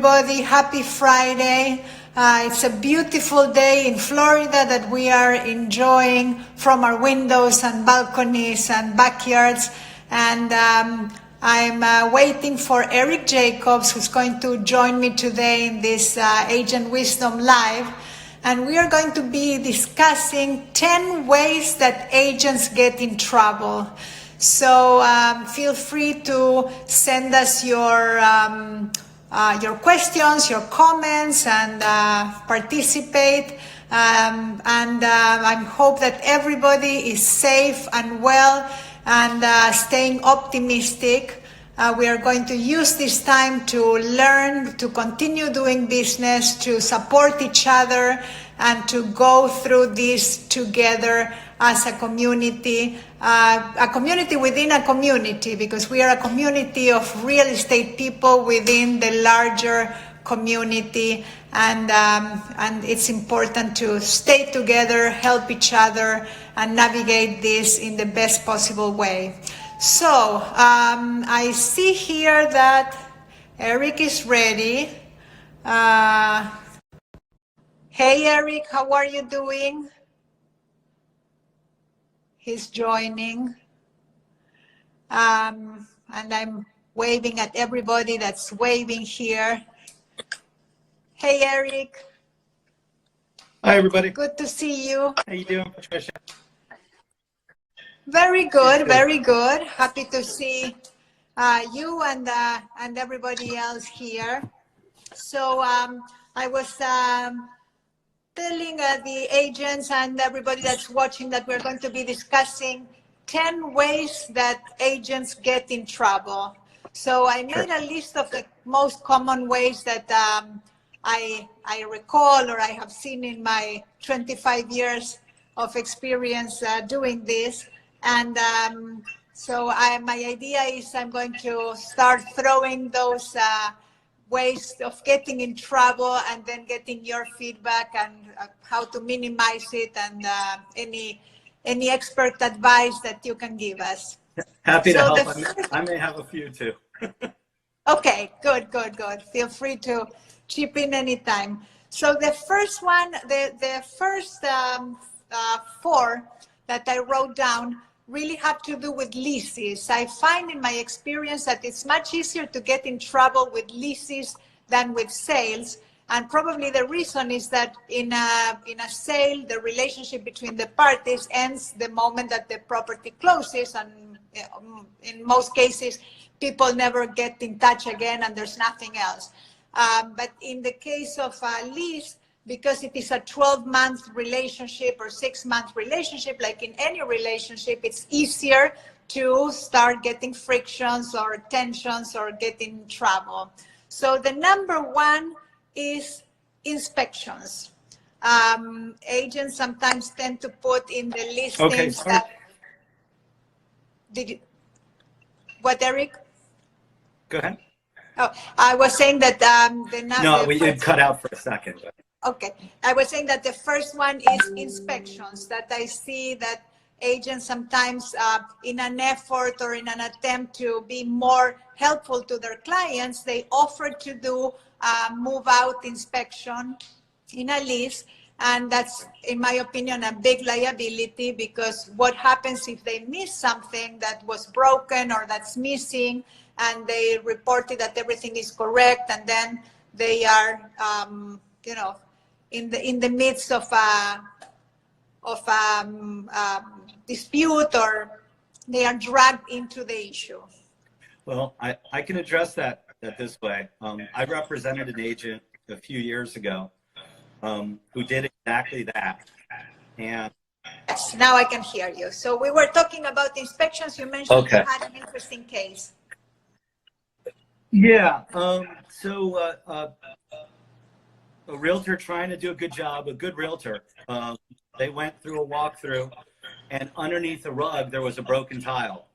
Everybody, happy Friday. It's a beautiful day in Florida that we are enjoying from our windows and balconies and backyards. And I'm waiting for Eric Jacobs, who's going to join me today in this Agent Wisdom Live. And we are going to be discussing 10 ways that agents get in trouble. So feel free to send us your questions, your comments, and participate. I hope that everybody is safe and well and staying optimistic. We are going to use this time to learn, to continue doing business, to support each other, and to go through this together as a community within a community, because we are a community of real estate people within the larger community, and it's important to stay together, help each other, and navigate this in the best possible way. So I see here that Eric is ready. Hey Eric, how are you doing? He's joining. And I'm waving at everybody that's waving here. Hey Eric. Hi everybody. Good to see you. How you doing, Patricia? Very good, very good. Happy to see you and everybody else here. So I was telling the agents and everybody that's watching that we're going to be discussing 10 ways that agents get in trouble. So I made a list of the most common ways that I recall or I have seen in my 25 years of experience doing this. And so my idea is I'm going to start throwing those ways of getting in trouble and then getting your feedback and how to minimize it and any expert advice that you can give us. Happy to help. I may have a few too. Okay, good. Feel free to chip in anytime. So the first one, the first four that I wrote down really have to do with leases. I find in my experience that it's much easier to get in trouble with leases than with sales. And probably the reason is that in a sale, the relationship between the parties ends the moment that the property closes. And in most cases, people never get in touch again and there's nothing else. But in the case of a lease, because it is a 12-month relationship or 6-month relationship, like in any relationship, it's easier to start getting frictions or tensions or get in trouble. So the number one is inspections. Agents sometimes tend to put in the listings that... What, Eric? Go ahead. Oh, I was saying that No, we did cut out for a second. But... Okay, I was saying that the first one is inspections, that I see that agents sometimes in an effort or in an attempt to be more helpful to their clients, they offer to do move out inspection in a lease. And that's, in my opinion, a big liability, because what happens if they miss something that was broken or that's missing and they reported that everything is correct, and then they are, you know, in the midst of a dispute, or they are dragged into the issue? Well, I can address that this way. I represented an agent a few years ago who did exactly that. And yes, now I can hear you. So we were talking about inspections. You mentioned you had an interesting case. Yeah. So a realtor trying to do a good job, a good realtor, they went through a walkthrough, and underneath the rug there was a broken tile.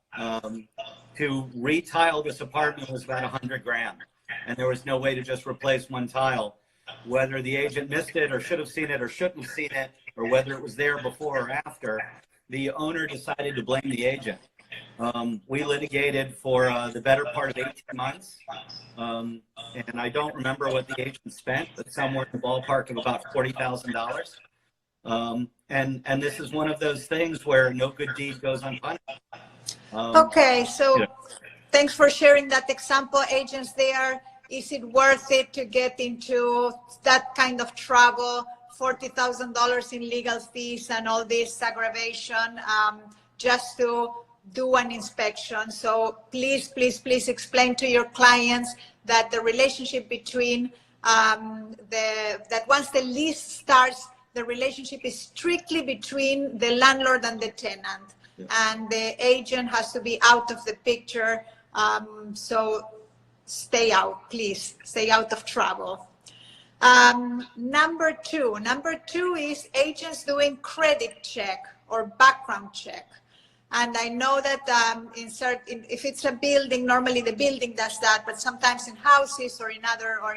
To retile this apartment was about $100 grand, and there was no way to just replace one tile. Whether the agent missed it or should have seen it or shouldn't have seen it, or whether it was there before or after, the owner decided to blame the agent. We litigated for the better part of 18 months, and I don't remember what the agent spent, but somewhere in the ballpark of about $40,000. And this is one of those things where no good deed goes unpunished. Okay, so yeah. Thanks for sharing that example, agents there. Is it worth it to get into that kind of trouble, $40,000 in legal fees and all this aggravation just to do an inspection? So please, please, please explain to your clients that the relationship between that once the lease starts, the relationship is strictly between the landlord and the tenant, and the agent has to be out of the picture. So stay out, please, stay out of trouble. Number two is agents doing credit check or background check. And I know that if it's a building, normally the building does that, but sometimes in houses or in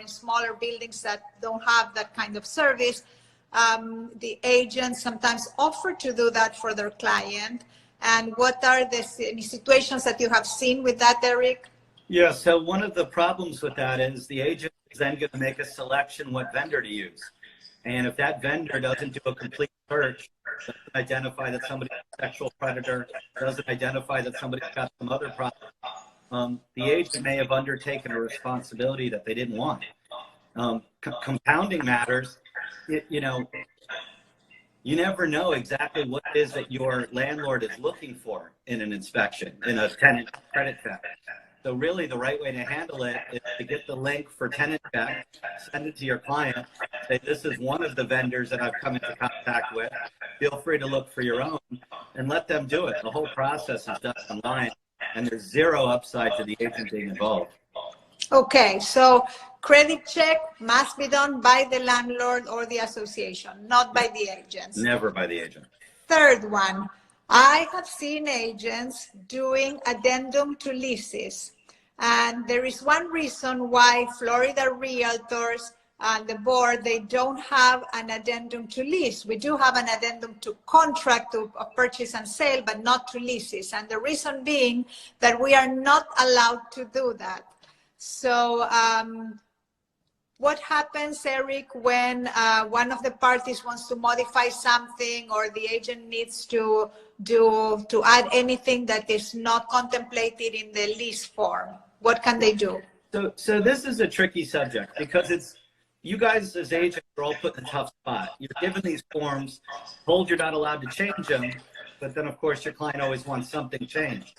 smaller buildings that don't have that kind of service, the agents sometimes offer to do that for their client. And what are the situations that you have seen with that, Eric? Yeah, so one of the problems with that is the agent is then going to make a selection what vendor to use. And if that vendor doesn't do a complete search, doesn't identify that somebody's a sexual predator, doesn't identify that somebody's got some other problem, the agent may have undertaken a responsibility that they didn't want. Compounding matters, you never know exactly what it is that your landlord is looking for in an inspection, in a tenant credit check. So really the right way to handle it is to get the link for tenant check, send it to your client, say this is one of the vendors that I've come into contact with, feel free to look for your own, and let them do it. The whole process is done online, and there's zero upside to the agent being involved. Okay, so credit check must be done by the landlord or the association, not by the agents. Never by the agent. Third one, I have seen agents doing addendum to leases. And there is one reason why Florida Realtors and the board, they don't have an addendum to lease. We do have an addendum to contract of purchase and sale, but not to leases. And the reason being that we are not allowed to do that. So what happens, Eric, when one of the parties wants to modify something or the agent needs to add anything that is not contemplated in the lease form? What can they do? So this is a tricky subject because it's, you guys as agents are all put in a tough spot. You're given these forms, told you're not allowed to change them, but then of course your client always wants something changed.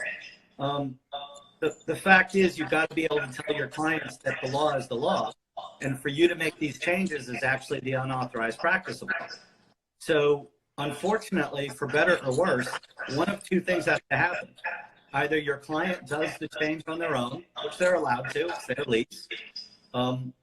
The fact is you've got to be able to tell your clients that the law is the law, and for you to make these changes is actually the unauthorized practice of law. So unfortunately, for better or worse, one of two things has to happen. Either your client does the change on their own, which they're allowed to, it's their lease,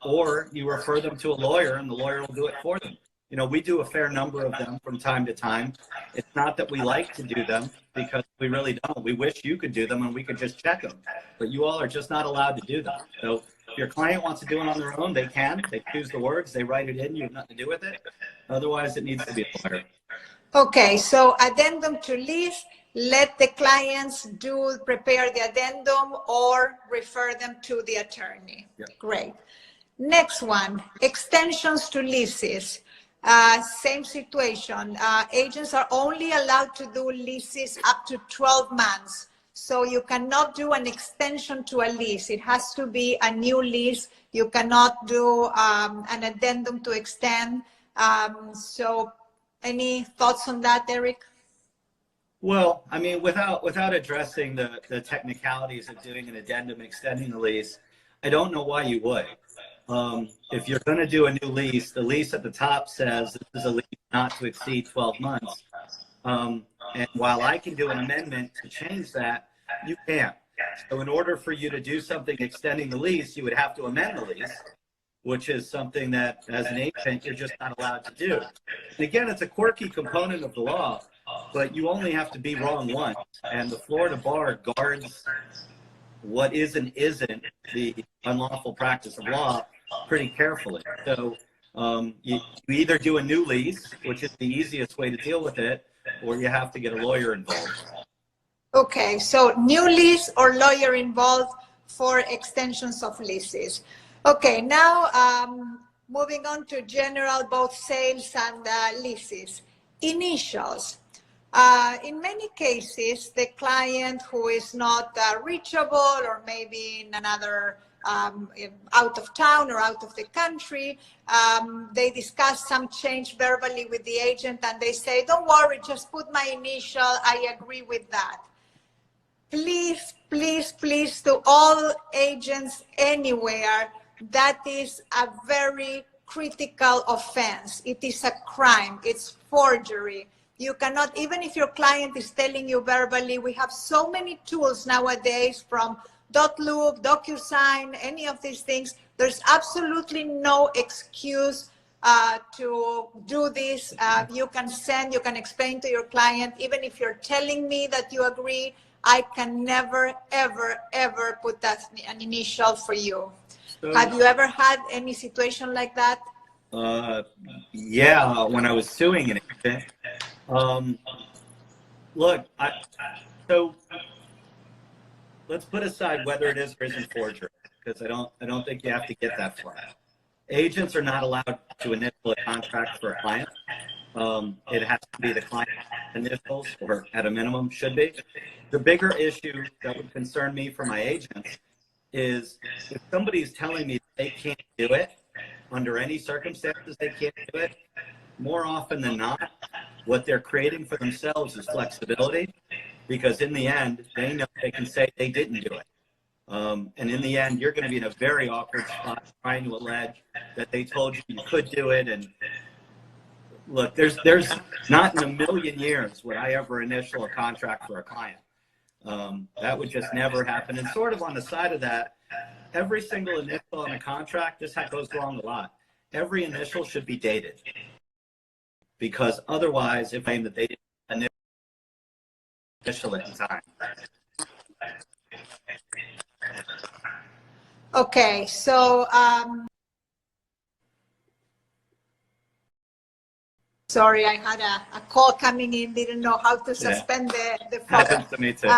or you refer them to a lawyer and the lawyer will do it for them. You know, we do a fair number of them from time to time. It's not that we like to do them because we really don't. We wish you could do them and we could just check them, but you all are just not allowed to do them. So if your client wants to do it on their own, they can. They choose the words, they write it in, you have nothing to do with it. Otherwise, it needs to be a lawyer. Okay, so addendum to lease, let the clients prepare the addendum or refer them to the attorney. Yep. Great. Next one, extensions to leases. Same situation. Agents are only allowed to do leases up to 12 months. So you cannot do an extension to a lease. It has to be a new lease. You cannot do an addendum to extend. So any thoughts on that, Eric? Well, I mean, without addressing the technicalities of doing an addendum extending the lease, I don't know why you would. If you're going to do a new lease, the lease at the top says this is a lease not to exceed 12 months. And while I can do an amendment to change that, you can't. So in order for you to do something extending the lease, you would have to amend the lease, which is something that as an agent, you're just not allowed to do. And again, it's a quirky component of the law, but you only have to be wrong once. And the Florida bar guards what is and isn't the unlawful practice of law pretty carefully. So you either do a new lease, which is the easiest way to deal with it, or you have to get a lawyer involved. Okay, so new lease or lawyer involved for extensions of leases. Okay, now moving on to general, both sales and leases. Initials. In many cases, the client who is not reachable or maybe in another out of town or out of the country, they discuss some change verbally with the agent and they say, don't worry, just put my initial, I agree with that. Please, please, please, to all agents anywhere, that is a very critical offense. It is a crime. It's forgery. You cannot, even if your client is telling you verbally, we have so many tools nowadays from .loop, DocuSign, any of these things. There's absolutely no excuse to do this. You can send, you can explain to your client, even if you're telling me that you agree, I can never, ever, ever put that an initial for you. So, have you ever had any situation like that? Yeah, when I was suing an agent. Look, so let's put aside whether it is or isn't forgery, because I don't think you have to get that far. Agents are not allowed to initial a contract for a client. It has to be the client's initials, or at a minimum should be. The bigger issue that would concern me for my agents is if somebody's telling me they can't do it, under any circumstances they can't do it, more often than not, what they're creating for themselves is flexibility, because in the end, they know they can say they didn't do it. And in the end, you're going to be in a very awkward spot trying to allege that they told you you could do it. And look, there's not in a million years would I ever initial a contract for a client. That would just never happen. And sort of on the side of that, every single initial on a contract, this goes wrong a lot. Every initial should be dated, because otherwise, if I am that they didn't initial it in time. Okay, so sorry, I had a call coming in, didn't know how to suspend the phone. Happens to me too.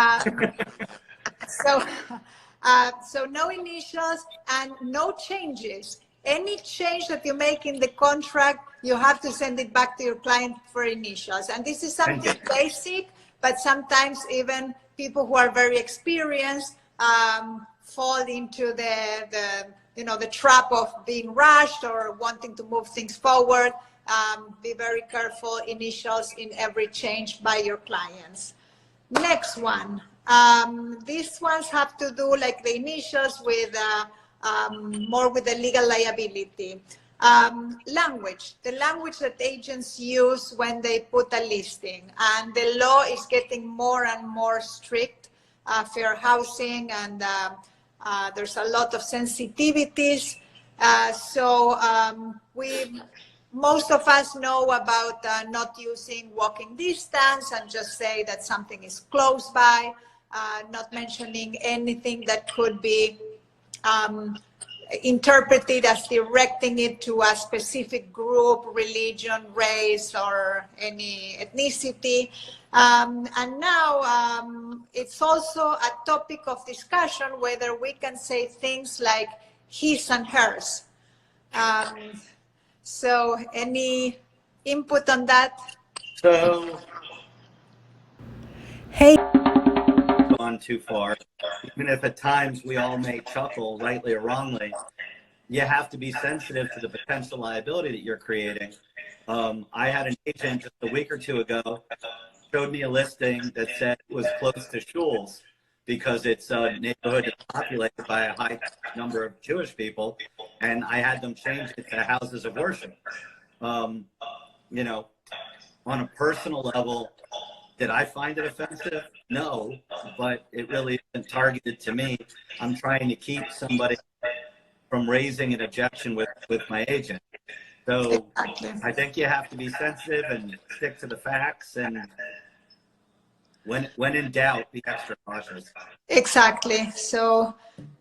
So no initials and no changes. Any change that you make in the contract, you have to send it back to your client for initials. And this is something basic, but sometimes even people who are very experienced fall into the trap of being rushed or wanting to move things forward. Be very careful, initials in every change by your clients. Next one. These ones have to do like the initials with more with the legal liability. Language, the language that agents use when they put a listing, and the law is getting more and more strict, fair housing, and there's a lot of sensitivities. Most of us know about not using walking distance and just say that something is close by, not mentioning anything that could be interpreted as directing it to a specific group, religion, race, or any ethnicity. And now it's also a topic of discussion whether we can say things like his and hers. So any input on that? So, hey. Gone too far. Even if at times we all may chuckle, rightly or wrongly, you have to be sensitive to the potential liability that you're creating. I had an agent just a week or two ago showed me a listing that said it was close to shuls because it's a neighborhood that's populated by a high number of Jewish people, and I had them change it to houses of worship. You know, on a personal level, did I find it offensive? No, but it really isn't targeted to me. I'm trying to keep somebody from raising an objection with my agent. So I think you have to be sensitive and stick to the facts, and when in doubt, be extra cautious. Exactly. So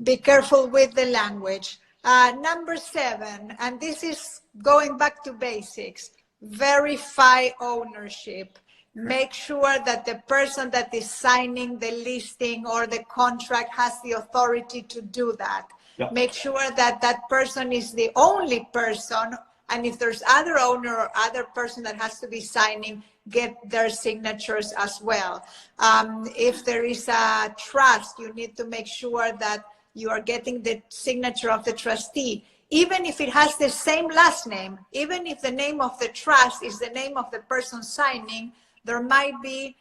be careful with the language. Number 7, and this is going back to basics, verify ownership. Make sure that the person that is signing the listing or the contract has the authority to do that. Yep. Make sure that that person is the only person, and if there's other owner or other person that has to be signing, get their signatures as well. If there is a trust, you need to make sure that you are getting the signature of the trustee. Even if it has the same last name, even if the name of the trust is the name of the person signing, there might be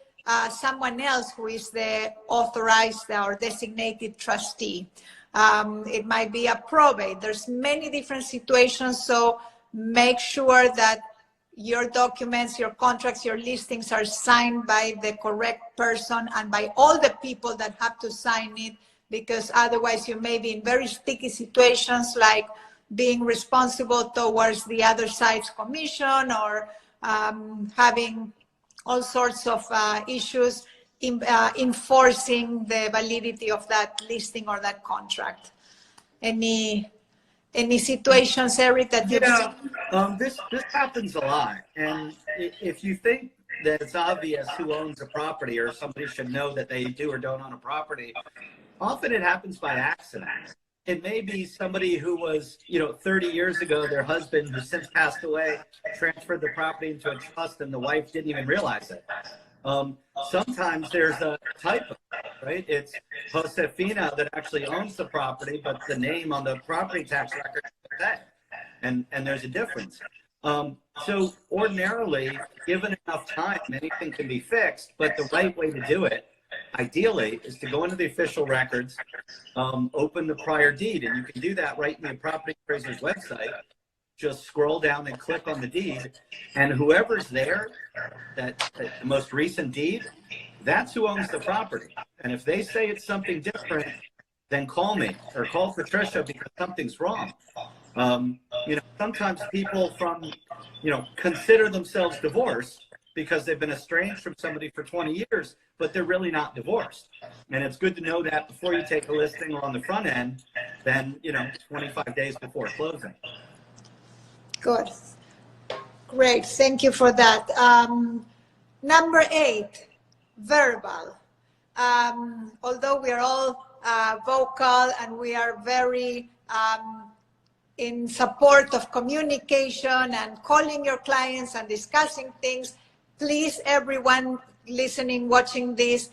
someone else who is the authorized or designated trustee. It might be a probate. There's many different situations, so make sure that your documents, your contracts, your listings are signed by the correct person and by all the people that have to sign it, because otherwise you may be in very sticky situations like being responsible towards the other side's commission or having all sorts of issues in enforcing the validity of that listing or that contract. Any situations, Eric, that you've seen? This happens a lot, and if you think that it's obvious who owns a property or somebody should know that they do or don't own a property, often it happens by accident. It may be somebody who was, 30 years ago, their husband, who since passed away, transferred the property into a trust and the wife didn't even realize it. Sometimes there's a typo, right? It's Josefina that actually owns the property, but the name on the property tax record is that. And there's a difference. So ordinarily, given enough time, anything can be fixed, but the right way to do it, ideally, is to go into the official records, open the prior deed, and you can do that right in the property appraiser's website. Just scroll down and click on the deed, and whoever's there, that the most recent deed, that's who owns the property. And if they say it's something different, then call me or call Patricia because something's wrong. Sometimes people consider themselves divorced because they've been estranged from somebody for 20 years, but they're really not divorced. And it's good to know that before you take a listing or on the front end, then, 25 days before closing. Good. Great. Thank you for that. Number 8, verbal. Although we are all vocal and we are very in support of communication and calling your clients and discussing things, please, everyone listening, watching this,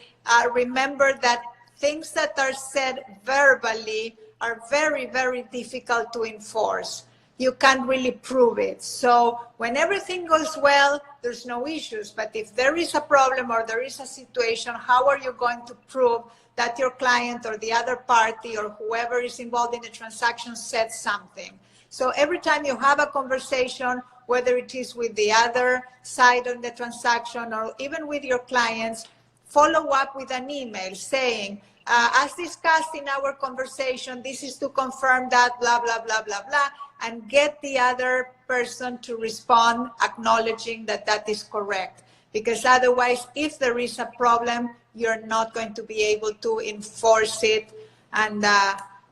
remember that things that are said verbally are very, very difficult to enforce. You can't really prove it. So when everything goes well, there's no issues. But if there is a problem or there is a situation, how are you going to prove that your client or the other party or whoever is involved in the transaction said something? So every time you have a conversation, whether it is with the other side of the transaction or even with your clients, follow up with an email saying, as discussed in our conversation, this is to confirm that blah, blah, blah, blah, blah, and get the other person to respond acknowledging that that is correct. Because otherwise, if there is a problem, you're not going to be able to enforce it. And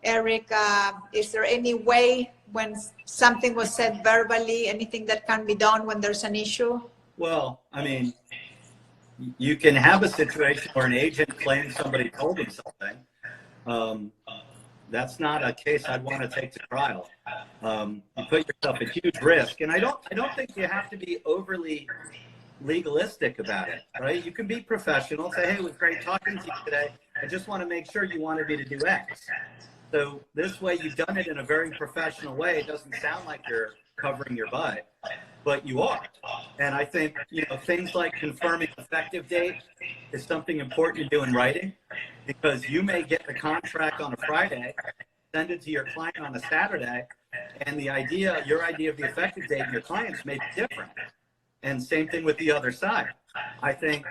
Eric, is there any way when something was said verbally, anything that can be done when there's an issue? Well, I mean, you can have a situation where an agent claims somebody told him something. That's not a case I'd want to take to trial. You put yourself at huge risk, and I don't think you have to be overly legalistic about it, right? You can be professional. Say, hey, it was great talking to you today. I just want to make sure you wanted me to do X. So this way, you've done it in a very professional way. It doesn't sound like you're covering your butt, but you are. And I think, things like confirming effective date is something important to do in writing, because you may get the contract on a Friday, send it to your client on a Saturday, and your idea of the effective date and your client's may be different. And same thing with the other side. I think,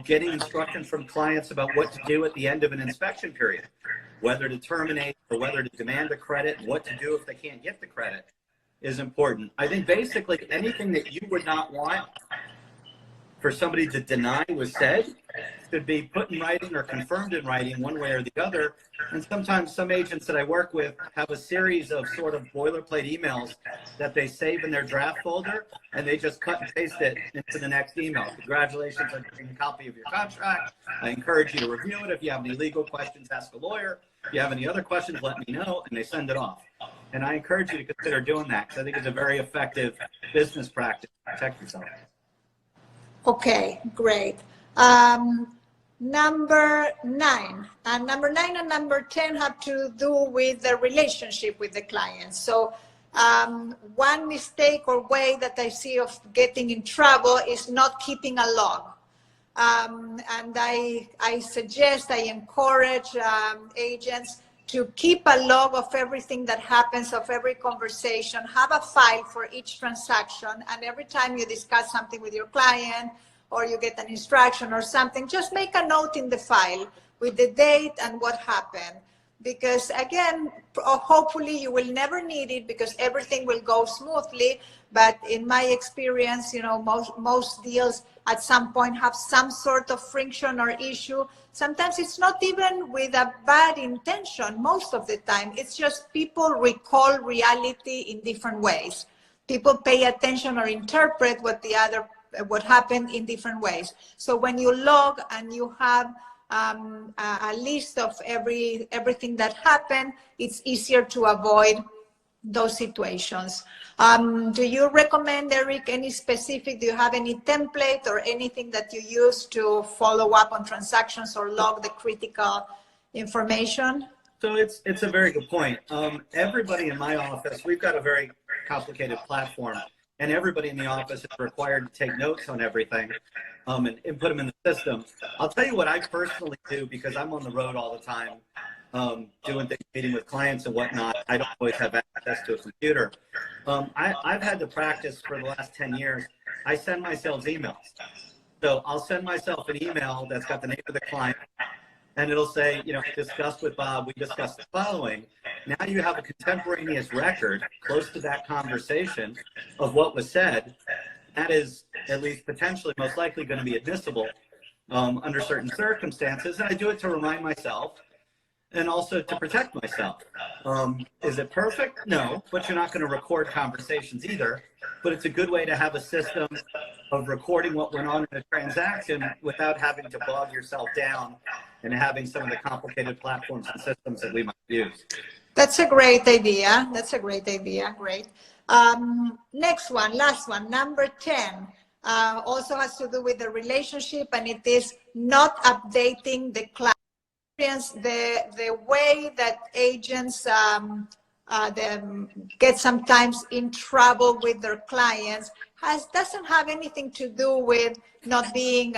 getting instructions from clients about what to do at the end of an inspection period, whether to terminate or whether to demand the credit, what to do if they can't get the credit, is important. I think basically anything that you would not want for somebody to deny was said, should be put in writing or confirmed in writing one way or the other. And sometimes some agents that I work with have a series of sort of boilerplate emails that they save in their draft folder, and they just cut and paste it into the next email. Congratulations on getting a copy of your contract. I encourage you to review it. If you have any legal questions, ask a lawyer. If you have any other questions, let me know, and they send it off. And I encourage you to consider doing that, because I think it's a very effective business practice to protect yourself. Okay, great. Number 9. And number 9 and number 10 have to do with the relationship with the client. So one mistake or way that I see of getting in trouble is not keeping a log. And I suggest, I encourage agents to keep a log of everything that happens, of every conversation, have a file for each transaction, and every time you discuss something with your client or you get an instruction or something, just make a note in the file with the date and what happened. Because again, hopefully you will never need it because everything will go smoothly. But in my experience, you know, most deals at some point have some sort of friction or issue. Sometimes it's not even with a bad intention. Most of the time, it's just people recall reality in different ways. People pay attention or interpret what happened in different ways. So when you log and you have a list of everything that happened, it's easier to avoid those situations. Do you recommend, Eric, any specific, do you have any template or anything that you use to follow up on transactions or log the critical information? So it's a very good point. Everybody in my office, we've got a very complicated platform, and everybody in the office is required to take notes on everything and input them in the system. I'll tell you what I personally do, because I'm on the road all the time, doing things, meeting with clients and whatnot. I don't always have access to a computer. I've had the practice for the last 10 years. I send myself emails. So I'll send myself an email that's got the name of the client, and it'll say, you know, discussed with Bob, we discussed the following. Now you have a contemporaneous record close to that conversation of what was said. That is at least potentially most likely going to be admissible under certain circumstances. And I do it to remind myself and also to protect myself. Is it perfect? No, but you're not going to record conversations either. But it's a good way to have a system of recording what went on in a transaction without having to bog yourself down and having some of the complicated platforms and systems that we might use. That's a great idea. That's a great idea. Great. Next one, last one, number 10, also has to do with the relationship, and it is not updating the client. The way that agents get sometimes in trouble with their clients doesn't have anything to do with not being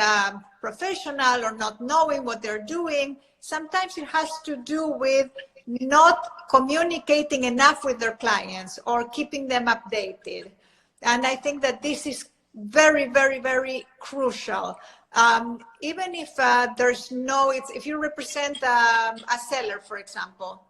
professional or not knowing what they're doing. Sometimes it has to do with not communicating enough with their clients or keeping them updated. And I think that this is very, very, very crucial. Even if there's no, if you represent a seller, for example,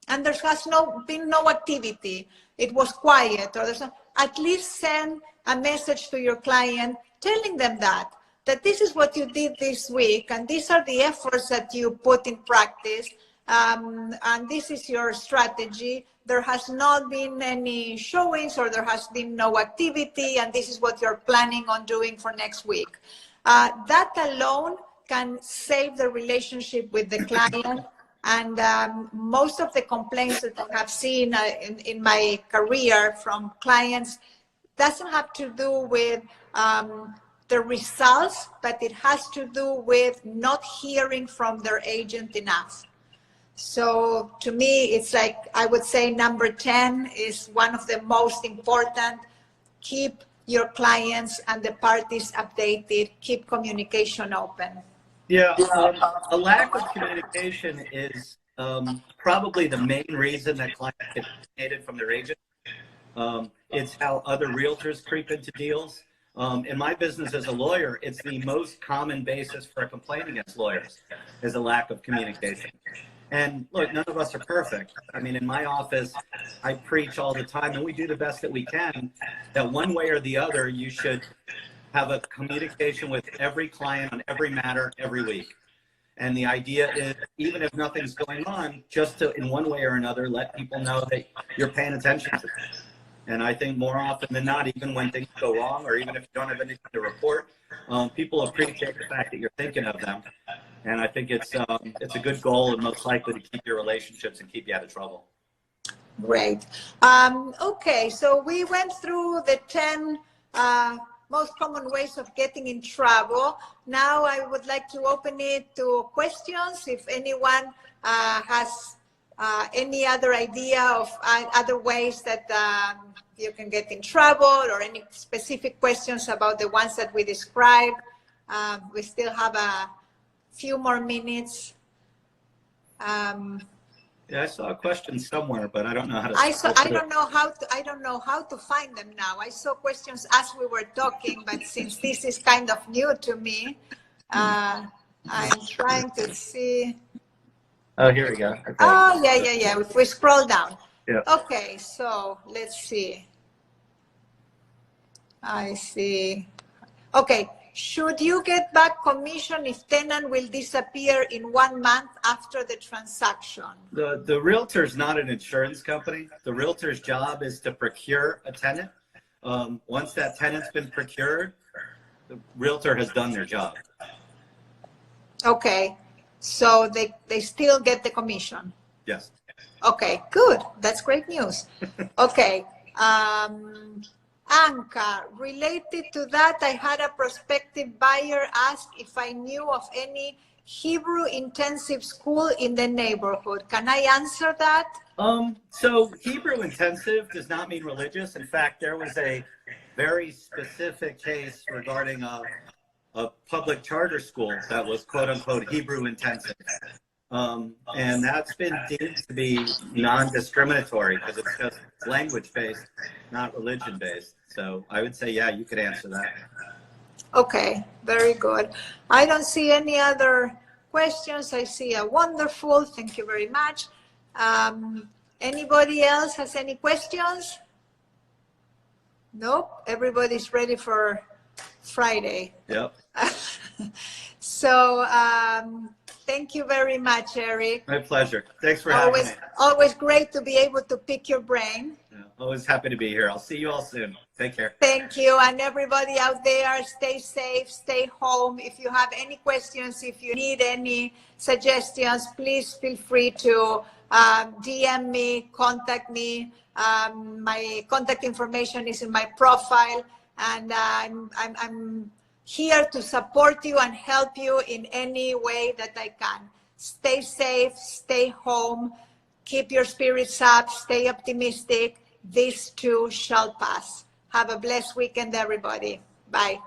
and there has been no activity, it was quiet, or there's at least send a message to your client telling them that this is what you did this week, and these are the efforts that you put in practice, and this is your strategy. There has not been any showings, or there has been no activity, and this is what you're planning on doing for next week. That alone can save the relationship with the client. And most of the complaints that I have seen in my career from clients doesn't have to do with the results, but it has to do with not hearing from their agent enough. So to me, it's like, I would say number 10 is one of the most important. Keep your clients and the parties updated, keep communication open. Yeah, a lack of communication is probably the main reason that clients get terminated from their agent. It's how other realtors creep into deals. In my business as a lawyer, it's the most common basis for a complaint against lawyers is a lack of communication. And look, none of us are perfect. I mean, in my office, I preach all the time, and we do the best that we can, that one way or the other, you should have a communication with every client on every matter every week. And the idea is, even if nothing's going on, just to, in one way or another, let people know that you're paying attention to them. And I think more often than not, even when things go wrong, or even if you don't have anything to report, people appreciate the fact that you're thinking of them. And I think it's a good goal and most likely to keep your relationships and keep you out of trouble. Great. Okay, so we went through the 10 most common ways of getting in trouble. Now I would like to open it to questions. If anyone has any other idea of other ways that you can get in trouble, or any specific questions about the ones that we described. We still have a few more minutes. Yeah, I saw a question somewhere, but I don't know how to. I don't know how to find them now. I saw questions as we were talking, but since this is kind of new to me, I'm trying to see. Oh, here we go. Okay. Oh, yeah. If we scroll down. Yeah. Okay, so let's see. I see. Okay. Should you get back commission if tenant will disappear in 1 month after the transaction? The realtor's not an insurance company. The realtor's job is to procure a tenant. Once that tenant's been procured, the realtor has done their job. Okay, so they still get the commission? Yes. Okay, good. That's great news. Okay. Anka, related to that, I had a prospective buyer ask if I knew of any Hebrew intensive school in the neighborhood. Can I answer that? So Hebrew intensive does not mean religious. In fact, there was a very specific case regarding a public charter school that was quote unquote Hebrew intensive. And that's been deemed to be non-discriminatory because it's just language-based, not religion-based. So I would say, yeah, you could answer that. Okay, very good. I don't see any other questions. I see a wonderful, thank you very much. Anybody else has any questions? Nope, everybody's ready for Friday. Yep. So, thank you very much, Eric. My pleasure. Thanks for having me. Always great to be able to pick your brain. Yeah, always happy to be here. I'll see you all soon. Take care. Thank you. And everybody out there, stay safe, stay home. If you have any questions, if you need any suggestions, please feel free to DM me, contact me. My contact information is in my profile, and I'm here to support you and help you in any way that I can. Stay safe, stay home, keep your spirits up, stay optimistic. This too shall pass. Have a blessed weekend, everybody. Bye.